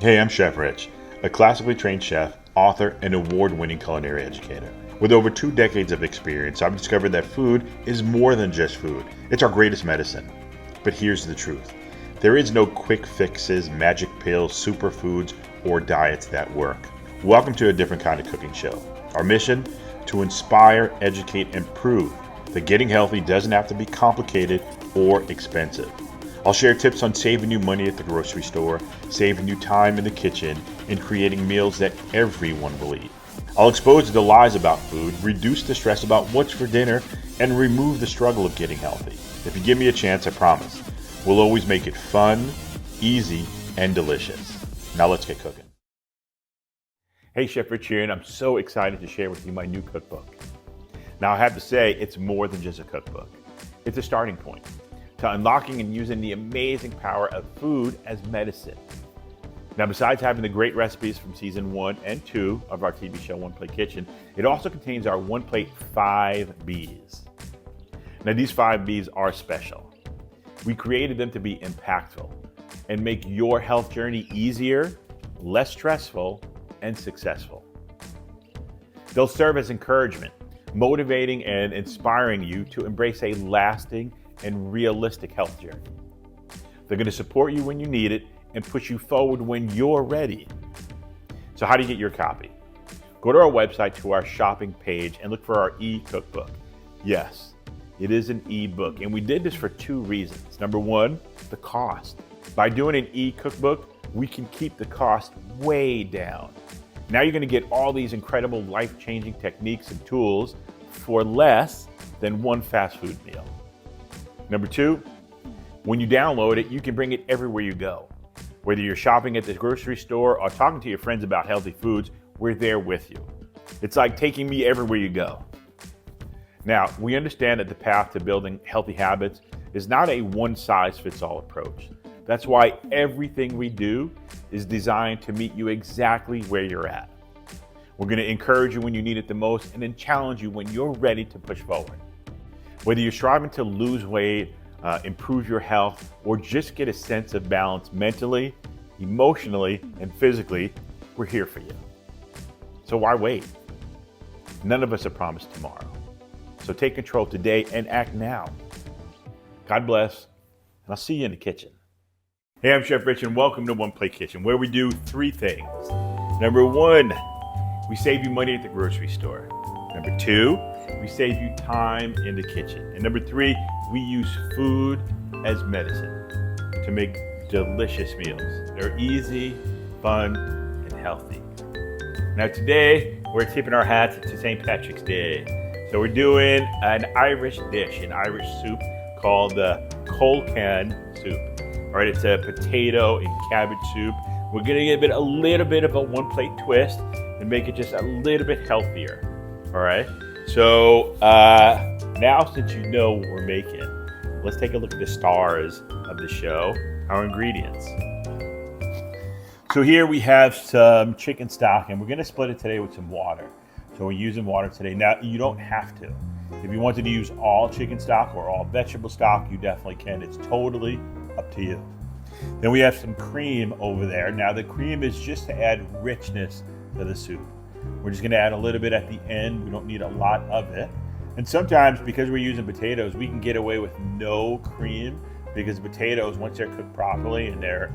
Hey, I'm Chef Rich, a classically trained chef, author, and award-winning culinary educator. With over 2 decades of experience, I've discovered that food is more than just food. It's our greatest medicine. But here's the truth. There is no quick fixes, magic pills, superfoods, or diets that work. Welcome to a different kind of cooking show. Our mission? To inspire, educate, and prove that getting healthy doesn't have to be complicated or expensive. I'll share tips on saving you money at the grocery store, saving you time in the kitchen, and creating meals that everyone will eat. I'll expose the lies about food, reduce the stress about what's for dinner, and remove the struggle of getting healthy. If you give me a chance, I promise, we'll always make it fun, easy, and delicious. Now let's get cooking. Hey, Chef Rich here, and I'm so excited to share with you my new cookbook. Now I have to say, it's more than just a cookbook. It's a starting point to unlocking and using the amazing power of food as medicine. Now, besides having the great recipes from season 1 and 2 of our TV show, One Plate Kitchen, it also contains our One Plate 5 Bs. Now, these 5 Bs are special. We created them to be impactful and make your health journey easier, less stressful, and successful. They'll serve as encouragement, motivating and inspiring you to embrace a lasting and realistic health journey. They're going to support you when you need it and push you forward when you're ready. So how do you get your copy? Go to our website to our shopping page and look for our E-Cookbook. Yes, it is an e-book, and we did this for 2 reasons. Number 1, the cost. By doing an e-cookbook, we can keep the cost way down. Now you're going to get all these incredible life-changing techniques and tools for less than one fast food meal. Number 2, when you download it, you can bring it everywhere you go. Whether you're shopping at the grocery store or talking to your friends about healthy foods, we're there with you. It's like taking me everywhere you go. Now, we understand that the path to building healthy habits is not a one-size-fits-all approach. That's why everything we do is designed to meet you exactly where you're at. We're going to encourage you when you need it the most and then challenge you when you're ready to push forward. Whether you're striving to lose weight, improve your health, or just get a sense of balance mentally, emotionally, and physically, we're here for you. So why wait? None of us are promised tomorrow. So take control today and act now. God bless, and I'll see you in the kitchen. Hey, I'm Chef Rich, and welcome to One Plate Kitchen, where we do 3 things. Number 1, we save you money at the grocery store. Number 2, we save you time in the kitchen. And number 3, we use food as medicine to make delicious meals. They're easy, fun, and healthy. Now today, we're tipping our hats to St. Patrick's Day. So we're doing an Irish dish, an Irish soup called the Colcannon Soup. All right, it's a potato and cabbage soup. We're gonna give it a little bit of a one-plate twist and make it just a little bit healthier. All right, so now since you know what we're making, let's take a look at the stars of the show, our ingredients. So here we have some chicken stock, and we're gonna split it today with some water. So we're using water today. Now, you don't have to. If you wanted to use all chicken stock or all vegetable stock, you definitely can. It's totally up to you. Then we have some cream over there. Now the cream is just to add richness to the soup. We're just gonna add a little bit at the end. We don't need a lot of it. And sometimes, because we're using potatoes, we can get away with no cream, because potatoes, once they're cooked properly and they're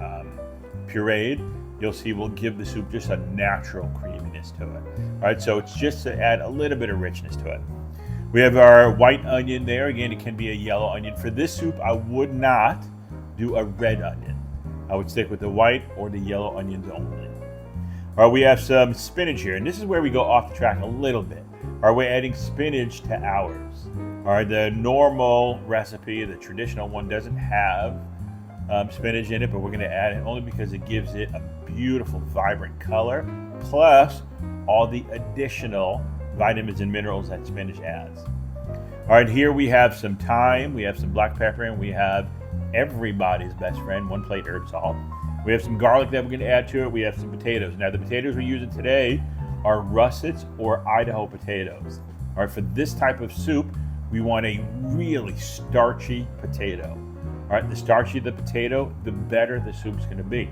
pureed, you'll see will give the soup just a natural creaminess to it. All right, so it's just to add a little bit of richness to it. We have our white onion there. Again, it can be a yellow onion. For this soup, I would not do a red onion. I would stick with the white or the yellow onions only. All right, we have some spinach here, and this is where we go off the track a little bit. All right, we're adding spinach to ours. All right, the normal recipe, the traditional one, doesn't have spinach in it, but we're gonna add it only because it gives it a beautiful, vibrant color, plus all the additional vitamins and minerals that spinach adds. All right, here we have some thyme, we have some black pepper, and we have everybody's best friend, 1 plate herb salt. We have some garlic that we're going to add to it. We have some potatoes. Now the potatoes we're using today are Russets or Idaho potatoes. All right, for this type of soup, we want a really starchy potato. All right, the starchier the potato, the better the soup's going to be.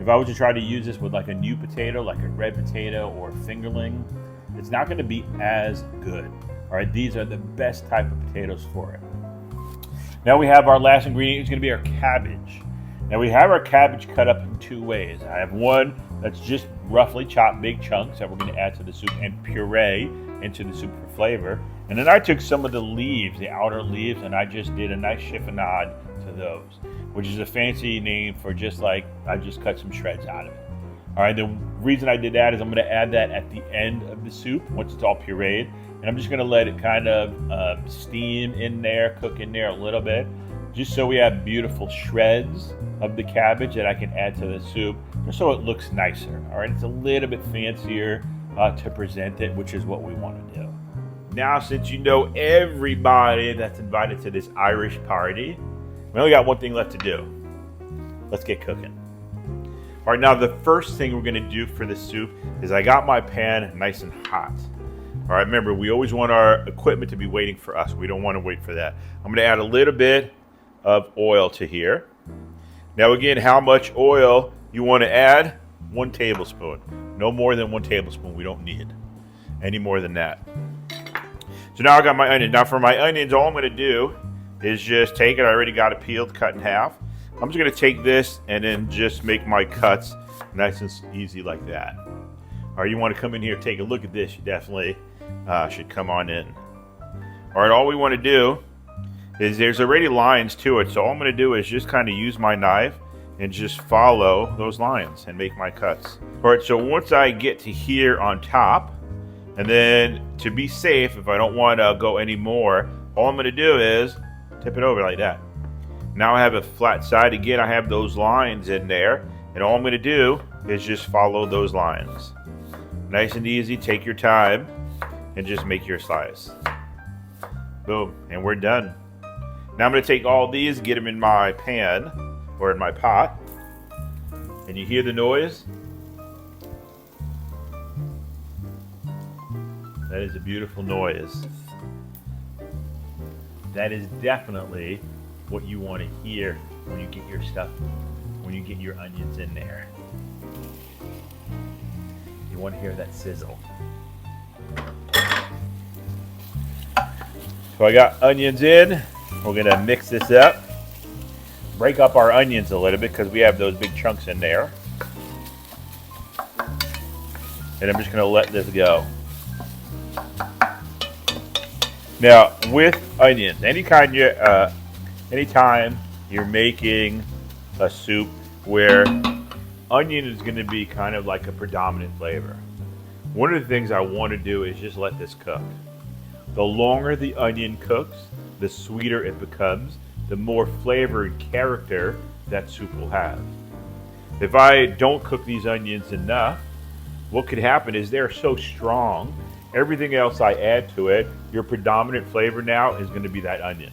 If I was to try to use this with like a new potato, like a red potato or a fingerling, it's not going to be as good. All right, these are the best type of potatoes for it. Now we have our last ingredient. It's going to be our cabbage. Now we have our cabbage cut up in two ways. I have one that's just roughly chopped big chunks that we're going to add to the soup and puree into the soup for flavor. And then I took some of the leaves, the outer leaves, and I just did a nice chiffonade to those, which is a fancy name for just like I just cut some shreds out of it. All right, the reason I did that is I'm going to add that at the end of the soup once it's all pureed. And I'm just going to let it kind of steam in there, cook in there a little bit, just so we have beautiful shreds of the cabbage that I can add to the soup, just so it looks nicer. All right, it's a little bit fancier to present it, which is what we want to do. Now, since you know everybody that's invited to this Irish party, we only got one thing left to do. Let's get cooking. All right, now the first thing we're going to do for the soup is I got my pan nice and hot. All right, remember, we always want our equipment to be waiting for us. We don't want to wait for that. I'm going to add a little bit of oil to here. Now, again, how much oil you want to add? 1 tablespoon. No more than 1 tablespoon. We don't need any more than that. So now I got my onions. Now, for my onions, all I'm going to do is just take it. I already got it peeled, cut in half. I'm just going to take this and then just make my cuts nice and easy like that. All right, you want to come in here, take a look at this, you definitely should come on in. All right, all we want to do is there's already lines to it, so all I'm going to do is just kind of use my knife and just follow those lines and make my cuts. All right, so once I get to here on top, and then to be safe, if I don't want to go any more, all I'm going to do is tip it over like that. Now I have a flat side. Again, I have those lines in there, and all I'm going to do is just follow those lines. Nice and easy, take your time, and just make your slice. Boom, and we're done. Now I'm going to take all these, get them in my pan, or in my pot, and you hear the noise? That is a beautiful noise. That is definitely what you want to hear when you get your stuff, when you get your onions in there. You want to hear that sizzle. So I got onions in. We're going to mix this up. Break up our onions a little bit because we have those big chunks in there. And I'm just going to let this go. Now, with onions, anytime you're making a soup where onion is going to be kind of like a predominant flavor, one of the things I want to do is just let this cook. The longer the onion cooks, the sweeter it becomes, the more flavor and character that soup will have. If I don't cook these onions enough, what could happen is they're so strong, everything else I add to it, your predominant flavor now is going to be that onion.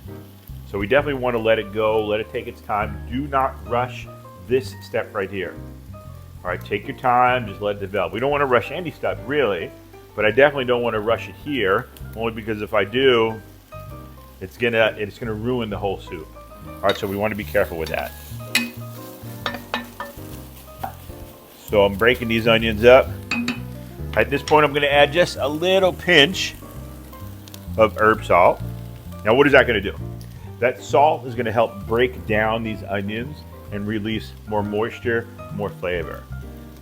So we definitely want to let it go, let it take its time. Do not rush this step right here. All right, take your time, just let it develop. We don't want to rush any stuff, really, but I definitely don't want to rush it here, only because if I do, it's gonna ruin the whole soup. All right, so we want to be careful with that. So I'm breaking these onions up. At this point, I'm going to add just a little pinch of herb salt. Now, what is that going to do? That salt is going to help break down these onions and release more moisture, more flavor.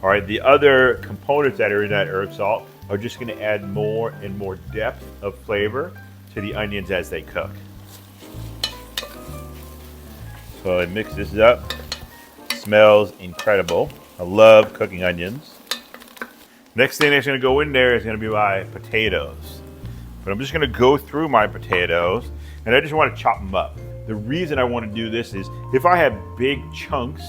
All right, the other components that are in that herb salt are just going to add more and more depth of flavor to the onions as they cook. So I mix this up. It smells incredible. I love cooking onions. Next thing that's going to go in there is going to be my potatoes. But I'm just going to go through my potatoes, and I just want to chop them up. The reason I want to do this is if I have big chunks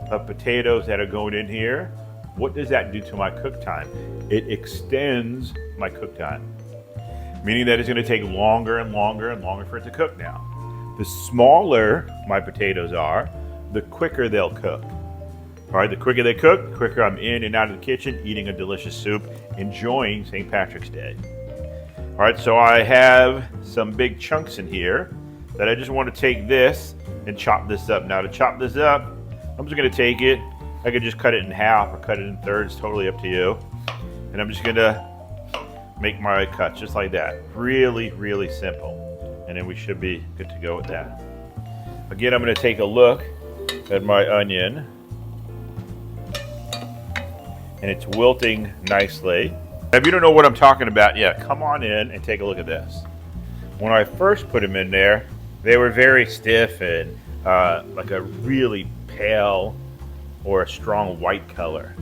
of potatoes that are going in here, what does that do to my cook time? It extends my cook time, meaning that it's going to take longer and longer and longer for it to cook now. The smaller my potatoes are, the quicker they'll cook. All right, the quicker they cook, the quicker I'm in and out of the kitchen eating a delicious soup, enjoying St. Patrick's Day. All right, so I have some big chunks in here that I just want to take this and chop this up. Now to chop this up, I'm just going to take it I could just cut it in half or cut it in thirds, totally up to you. And I'm just gonna make my cuts just like that. Really, really simple. And then we should be good to go with that. Again, I'm gonna take a look at my onion. And it's wilting nicely. If you don't know what I'm talking about yet, come on in and take a look at this. When I first put them in there, they were very stiff and like a really pale or a strong white color.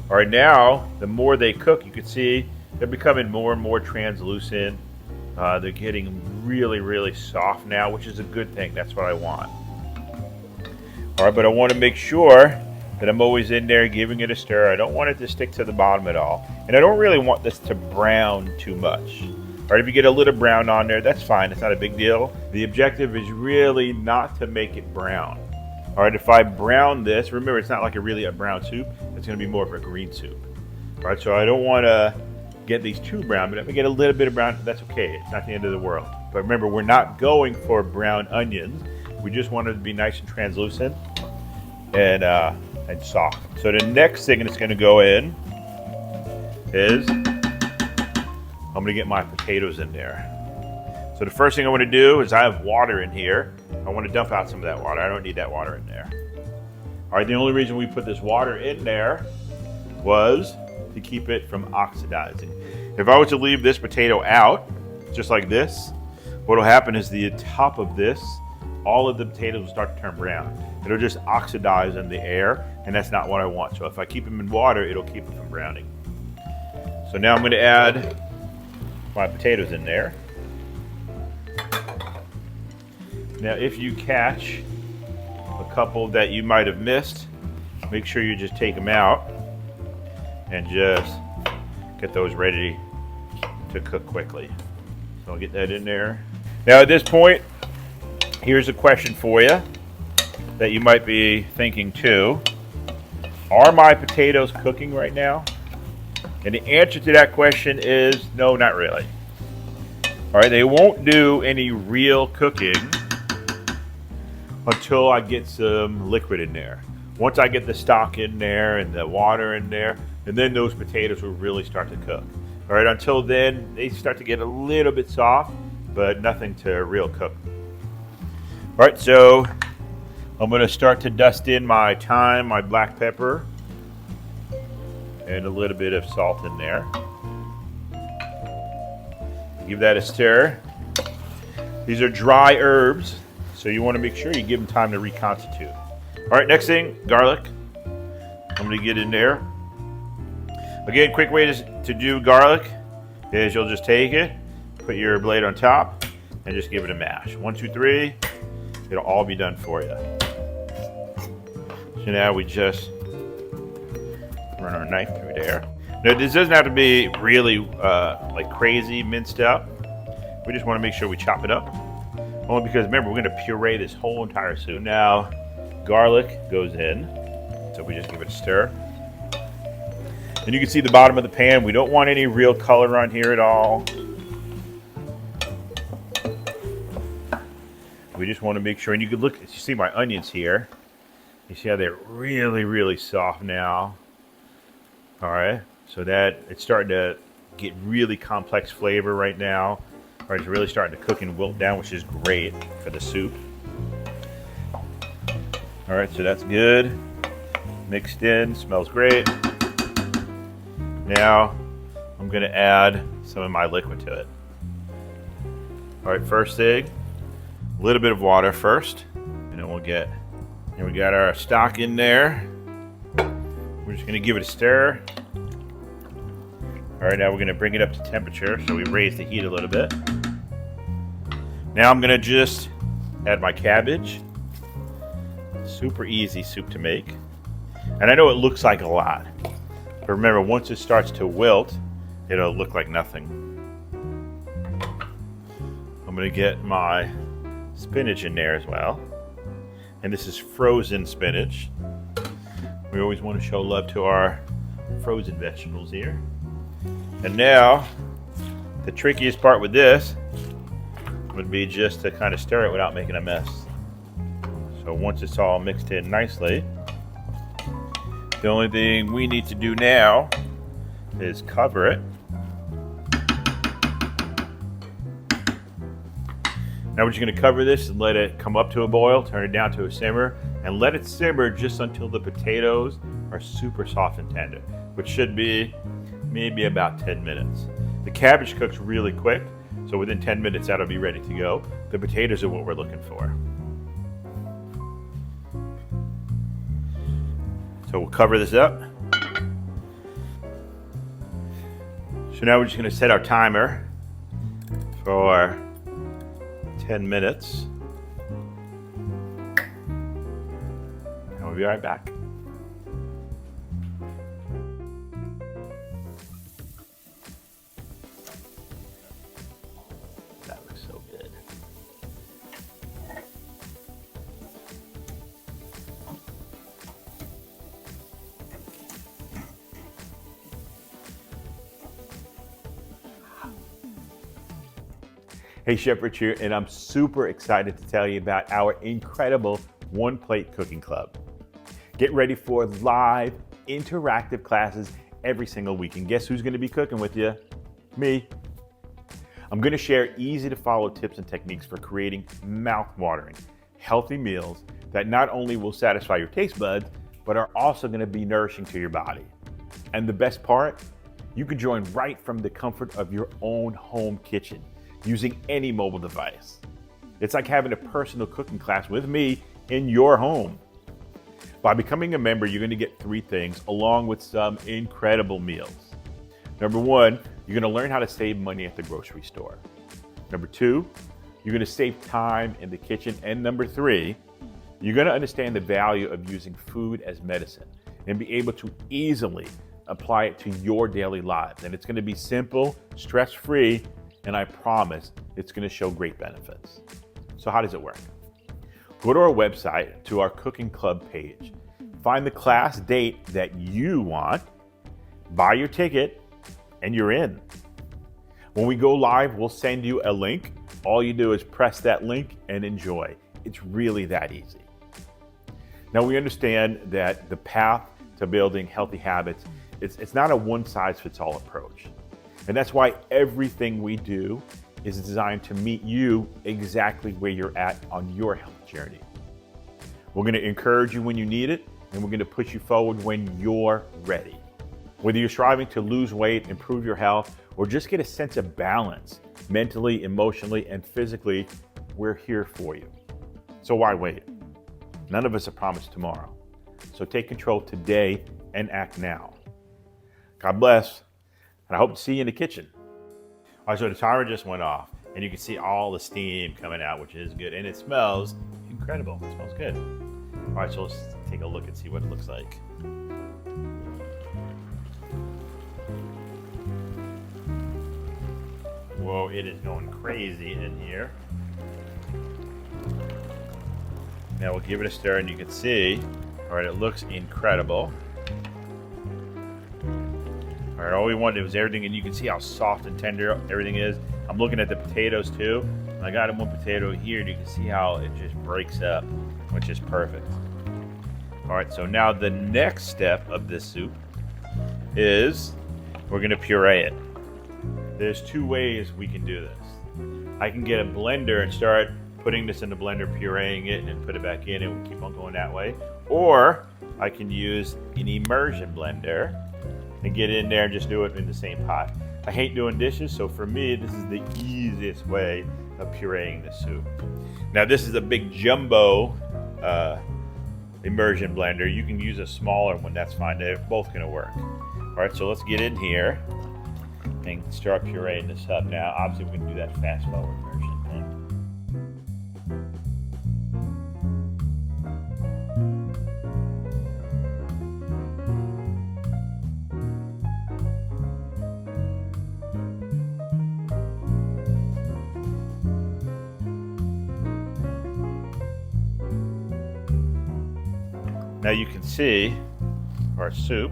All right, now, the more they cook, you can see they're becoming more and more translucent. They're getting really, really soft now, which is a good thing. That's what I want. All right, but I want to make sure that I'm always in there giving it a stir. I don't want it to stick to the bottom at all. And I don't really want this to brown too much. All right, if you get a little brown on there, that's fine. It's not a big deal. The objective is really not to make it brown. All right, if I brown this, remember it's not like a brown soup. It's gonna be more of a green soup. All right, so I don't wanna get these too brown, but if I get a little bit of brown, that's okay. It's not the end of the world. But remember, we're not going for brown onions. We just want it to be nice and translucent and soft. So the next thing that's gonna go in is I'm gonna get my potatoes in there. So the first thing I wanna do is I have water in here. I wanna dump out some of that water. I don't need that water in there. All right, the only reason we put this water in there was to keep it from oxidizing. If I was to leave this potato out, just like this, what'll happen is the top of this, all of the potatoes will start to turn brown. It'll just oxidize in the air, and that's not what I want. So if I keep them in water, it'll keep it from browning. So now I'm gonna add my potatoes in there. Now if you catch a couple that you might have missed, make sure you just take them out and just get those ready to cook quickly. So I'll get that in there. Now at this point, here's a question for you that you might be thinking too. Are my potatoes cooking right now? And the answer to that question is no, not really. All right, they won't do any real cooking until I get some liquid in there. Once I get the stock in there and the water in there, and then those potatoes will really start to cook. All right, until then, they start to get a little bit soft, but nothing to real cook. All right, so I'm gonna start to dust in my thyme, my black pepper, and a little bit of salt in there. Give that a stir. These are dry herbs, so you wanna make sure you give them time to reconstitute. All right, next thing, garlic. I'm gonna get in there. Again, quick way to do garlic is you'll just take it, put your blade on top, and just give it a mash. 1, 2, 3, it'll all be done for you. So now we just run our knife through there. Now this doesn't have to be really like crazy minced up. We just want to make sure we chop it up. Only because remember, we're going to puree this whole entire soup. Now garlic goes in, so we just give it a stir. And you can see the bottom of the pan. We don't want any real color on here at all. We just want to make sure, and you can look, you see my onions here. You see how they're really, really soft now. All right, so that it's starting to get really complex flavor right now. All right, it's really starting to cook and wilt down, which is great for the soup. All right, so that's good. Mixed in, smells great. Now, I'm gonna add some of my liquid to it. All right, first thing, a little bit of water first, and then we'll get, and we got our stock in there. We're just gonna give it a stir. All right, now we're gonna bring it up to temperature, so we raise the heat a little bit. Now I'm gonna just add my cabbage. Super easy soup to make. And I know it looks like a lot, but remember, once it starts to wilt, it'll look like nothing. I'm gonna get my spinach in there as well. And this is frozen spinach. We always want to show love to our frozen vegetables here. And now, the trickiest part with this would be just to kind of stir it without making a mess. So once it's all mixed in nicely, The only thing we need to do now is cover it. Now we're just going to cover this and let it come up to a boil, turn it down to a simmer, and let it simmer just until the potatoes are super soft and tender, which should be maybe about 10 minutes. The cabbage cooks really quick, so within 10 minutes that'll be ready to go. The potatoes are what we're looking for. So we'll cover this up. So now we're just going to set our timer for 10 minutes. And we'll be right back. That looks so good. Hey, Chef Rich here, and I'm super excited to tell you about our incredible One Plate Cooking Club. Get ready for live, interactive classes every single week. And guess who's going to be cooking with you? Me. I'm going to share easy to follow tips and techniques for creating mouth-watering, healthy meals that not only will satisfy your taste buds, but are also going to be nourishing to your body. And the best part, you can join right from the comfort of your own home kitchen, using any mobile device. It's like having a personal cooking class with me in your home. By becoming a member, you're going to get 3 things along with some incredible meals. Number 1, you're going to learn how to save money at the grocery store. Number 2, you're going to save time in the kitchen. And number 3, you're going to understand the value of using food as medicine and be able to easily apply it to your daily lives. And it's going to be simple, stress-free, and I promise it's going to show great benefits. So how does it work? Go to our website, to our cooking club page, find the class date that you want, buy your ticket, and you're in. When we go live, we'll send you a link. All you do is press that link and enjoy. It's really that easy. Now we understand that the path to building healthy habits, it's not a one-size-fits-all approach. And that's why everything we do is designed to meet you exactly where you're at on your health journey. We're going to encourage you when you need it, and we're going to push you forward when you're ready. Whether you're striving to lose weight, improve your health, or just get a sense of balance mentally, emotionally, and physically, we're here for you. So why wait? None of us are promised tomorrow. So take control today and act now. God bless. And I hope to see you in the kitchen. All right, so the timer just went off, and you can see all the steam coming out, which is good. And it smells incredible. It smells good. All right, so let's take a look and see what it looks like. Whoa, it is going crazy in here. Now we'll give it a stir, and you can see, all right, it looks incredible. All right, all we wanted was everything, and you can see how soft and tender everything is. I'm looking at the potatoes too. I got one potato here, and you can see how it just breaks up, which is perfect. All right, so now the next step of this soup is we're gonna puree it. There's 2 ways we can do this. I can get a blender and start putting this in the blender, pureeing it, and put it back in, and we'll keep on going that way. Or I can use an immersion blender and get in there and just do it in the same pot. I hate doing dishes, so for me, this is the easiest way of pureeing the soup. Now, this is a big jumbo immersion blender. You can use a smaller one, that's fine. They're both gonna work. All right, so let's get in here and start pureeing this up. Now, obviously, we're gonna do that fast forward version. Now you can see our soup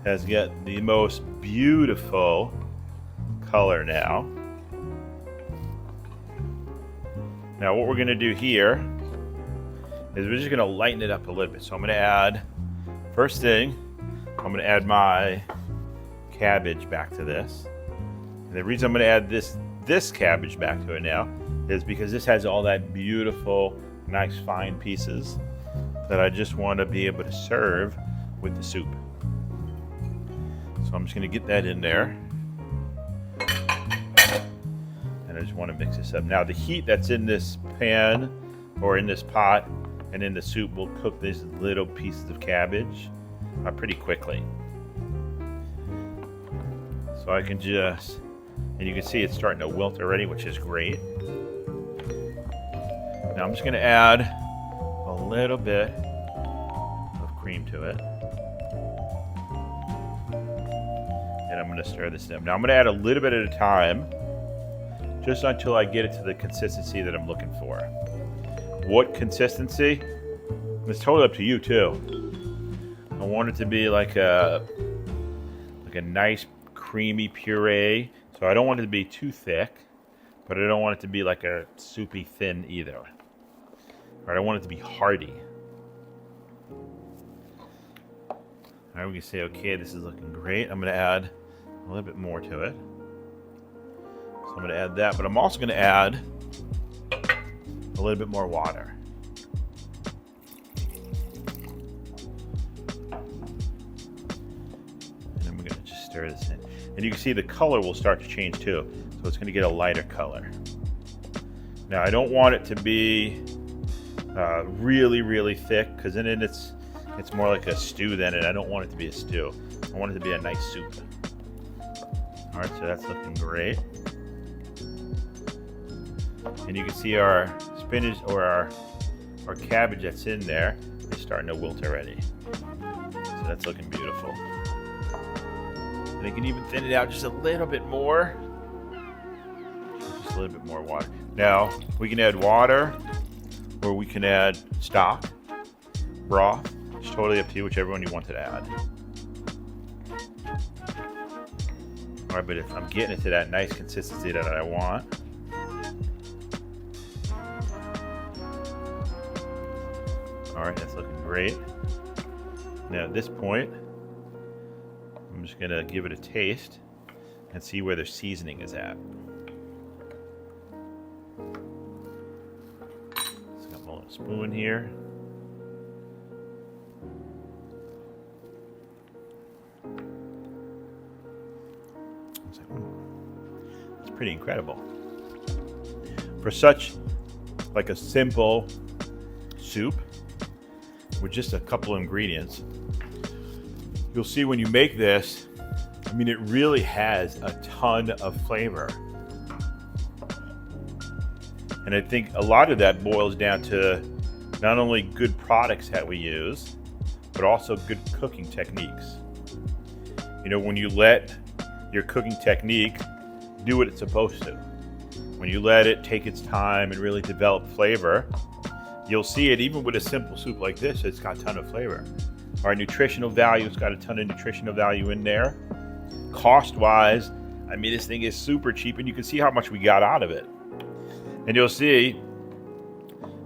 has got the most beautiful color now. Now what we're going to do here is we're just gonna lighten it up a little bit. So I'm gonna add, first thing, I'm gonna add my cabbage back to this. And the reason I'm gonna add this cabbage back to it now is because this has all that beautiful, nice fine pieces that I just want to be able to serve with the soup. So I'm just going to get that in there. And I just want to mix this up. Now the heat that's in this pan or in this pot and in the soup will cook these little pieces of cabbage pretty quickly. So I can just, and you can see it's starting to wilt already, which is great. Now I'm just going to add a little bit of cream to it. And I'm going to stir this up. Now I'm going to add a little bit at a time, just until I get it to the consistency that I'm looking for. What consistency? It's totally up to you too. I want it to be like a nice creamy puree. So I don't want it to be too thick, but I don't want it to be like a soupy thin either. All right, I want it to be hearty. All right, we can say, okay, this is looking great. I'm going to add a little bit more to it. So I'm going to add that, but I'm also going to add a little bit more water. And then we're going to just stir this in. And you can see the color will start to change too. So it's going to get a lighter color. Now I don't want it to be really thick, because then it's more like a stew then, and I don't want it to be a stew. I want it to be a nice soup. All right, so that's looking great. And you can see our spinach or our cabbage that's in there is starting to wilt already. So that's looking beautiful. And you can even thin it out just a little bit more. Just a little bit more water. Now, we can add water, or we can add stock, broth. It's totally up to you, whichever one you want to add. All right, but if I'm getting it to that nice consistency that I want, all right, that's looking great. Now at this point, I'm just gonna give it a taste and see where the seasoning is at. So got my little spoon here. It's pretty incredible. For such like a simple soup with just a couple of ingredients, you'll see when you make this, I mean, it really has a ton of flavor. And I think a lot of that boils down to not only good products that we use, but also good cooking techniques. You know, when you let your cooking technique do what it's supposed to, when you let it take its time and really develop flavor, you'll see it even with a simple soup like this, it's got a ton of flavor. Our nutritional value, it's got a ton of nutritional value in there. Cost-wise, I mean, this thing is super cheap, and you can see how much we got out of it. And you'll see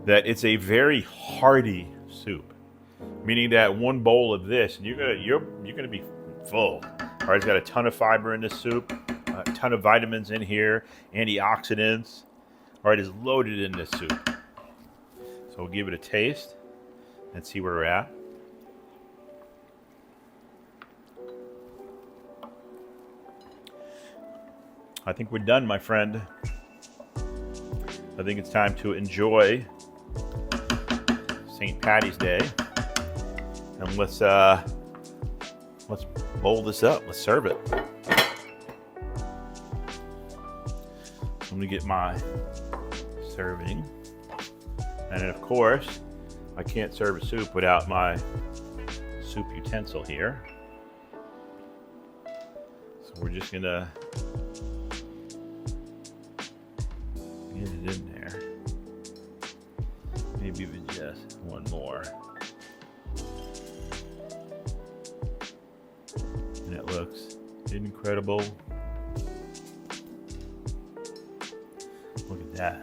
that it's a very hearty soup, meaning that one bowl of this, and you're gonna be full. All right, it's got a ton of fiber in this soup, a ton of vitamins in here, antioxidants. All right, it's loaded in this soup. So we'll give it a taste and see where we're at. I think we're done, my friend. I think it's time to enjoy St. Patty's Day. And let's bowl this up. Let's serve it. I'm gonna get my serving. And then of course, I can't serve a soup without my soup utensil here. So we're just gonna get it in there. Maybe even just one more. And it looks incredible. Look at that.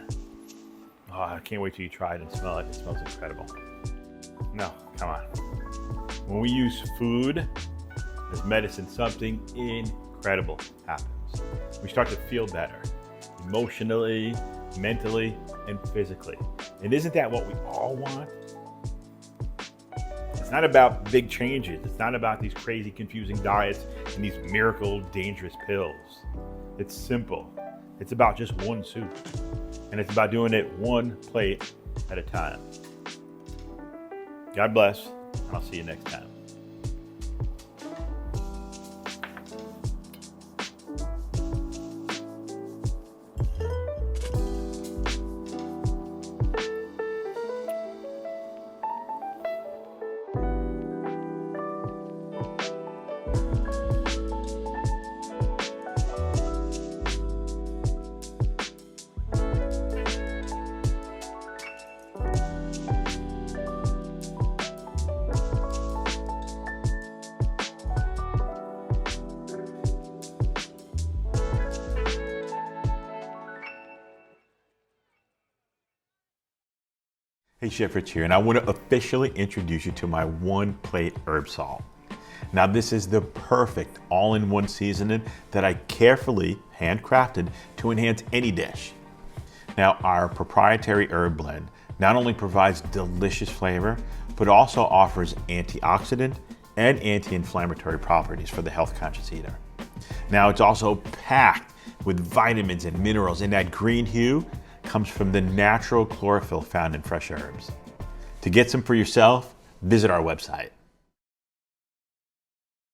Oh, I can't wait till you try it and smell it. It smells incredible. Come on. When we use food as medicine, something incredible happens. We start to feel better emotionally, mentally, and physically. And isn't that what we all want? It's not about big changes. It's not about these crazy, confusing diets and these miracle, dangerous pills. It's simple. It's about just one soup. And it's about doing it one plate at a time. God bless, and I'll see you next time. Hey, Chef Rich here, and I want to officially introduce you to my one plate herb salt. Now, this is the perfect all-in-one seasoning that I carefully handcrafted to enhance any dish. Now, our proprietary herb blend not only provides delicious flavor, but also offers antioxidant and anti-inflammatory properties for the health-conscious eater. Now, it's also packed with vitamins and minerals, and that green hue comes from the natural chlorophyll found in fresh herbs. To get some for yourself, visit our website.